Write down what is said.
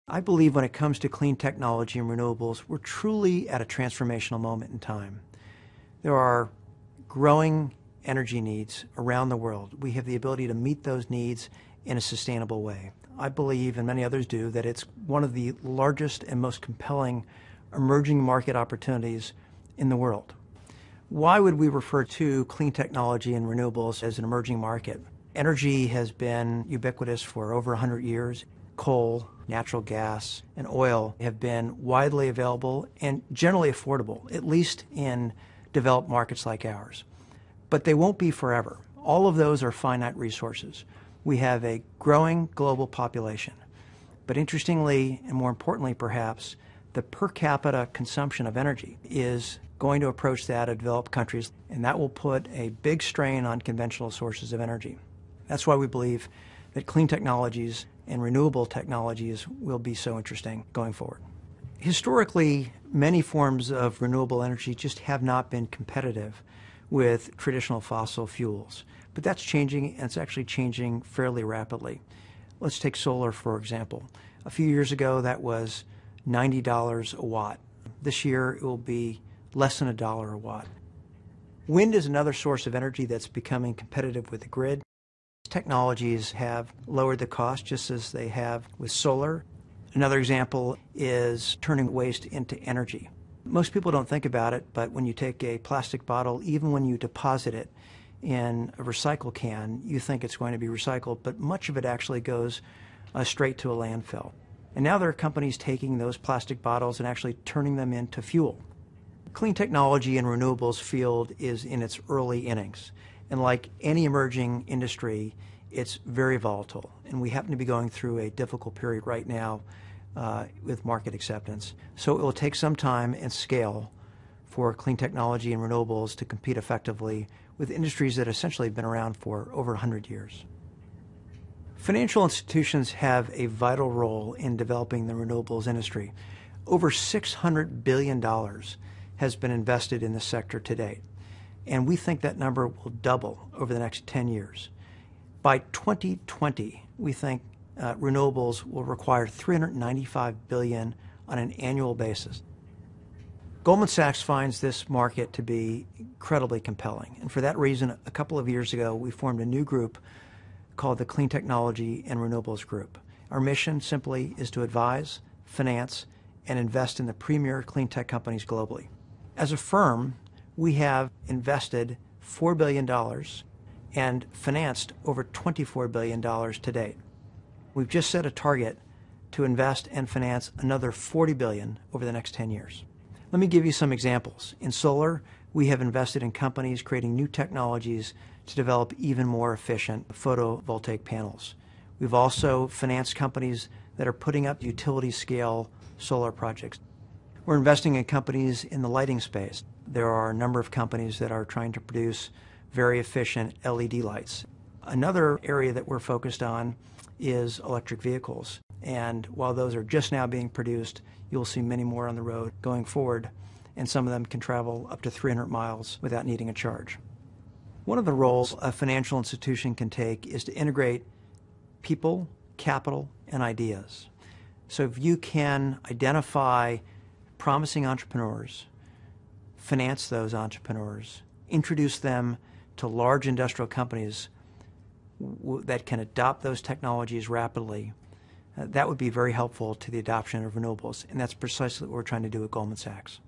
I believe when it comes to clean technology and renewables, we're truly at a transformational moment in time. There are growing energy needs around the world. We have the ability to meet those needs in a sustainable way. I believe, and many others do, that it's one of the largest and most compelling emerging market opportunities in the world. Why would we refer to clean technology and renewables as an emerging market? Energy has been ubiquitous for over 100 years. Coal, natural gas, and oil have been widely available and generally affordable, at least in developed markets like ours. But they won't be forever. All of those are finite resources. We have a growing global population. But interestingly, and more importantly perhaps, the per capita consumption of energy is going to approach that of developed countries, and that will put a big strain on conventional sources of energy. That's why we believe that clean technologies and renewable technologies will be so interesting going forward. Historically, many forms of renewable energy just have not been competitive with traditional fossil fuels. But that's changing, and it's actually changing fairly rapidly. Let's take solar, for example. A few years ago, that was $90 a watt. This year, it will be less than $1 a watt. Wind is another source of energy that's becoming competitive with the grid. Technologies have lowered the cost just as they have with solar. Another example is turning waste into energy. Most people don't think about it, but when you take a plastic bottle, even when you deposit it in a recycle can, you think it's going to be recycled, but much of it actually goes straight to a landfill. And now there are companies taking those plastic bottles and actually turning them into fuel. Clean technology and renewables field is in its early innings. And like any emerging industry, it's very volatile. And we happen to be going through a difficult period right now with market acceptance. So it will take some time and scale for clean technology and renewables to compete effectively with industries that essentially have been around for over 100 years. Financial institutions have a vital role in developing the renewables industry. Over $600 billion has been invested in this sector to date. And we think that number will double over the next 10 years. By 2020, we think renewables will require $395 billion on an annual basis. Goldman Sachs finds this market to be incredibly compelling. And for that reason, a couple of years ago, we formed a new group called the Clean Technology and Renewables Group. Our mission simply is to advise, finance, and invest in the premier clean tech companies globally. As a firm, we have invested $4 billion and financed over $24 billion to date. We've just set a target to invest and finance another $40 billion over the next 10 years. Let me give you some examples. In solar, we have invested in companies creating new technologies to develop even more efficient photovoltaic panels. We've also financed companies that are putting up utility-scale solar projects. We're investing in companies in the lighting space. There are a number of companies that are trying to produce very efficient LED lights. Another area that we're focused on is electric vehicles. And while those are just now being produced, you'll see many more on the road going forward, and some of them can travel up to 300 miles without needing a charge. One of the roles a financial institution can take is to integrate people, capital, and ideas. So if you can identify promising entrepreneurs, finance those entrepreneurs, introduce them to large industrial companies that can adopt those technologies rapidly, that would be very helpful to the adoption of renewables. And that's precisely what we're trying to do at Goldman Sachs.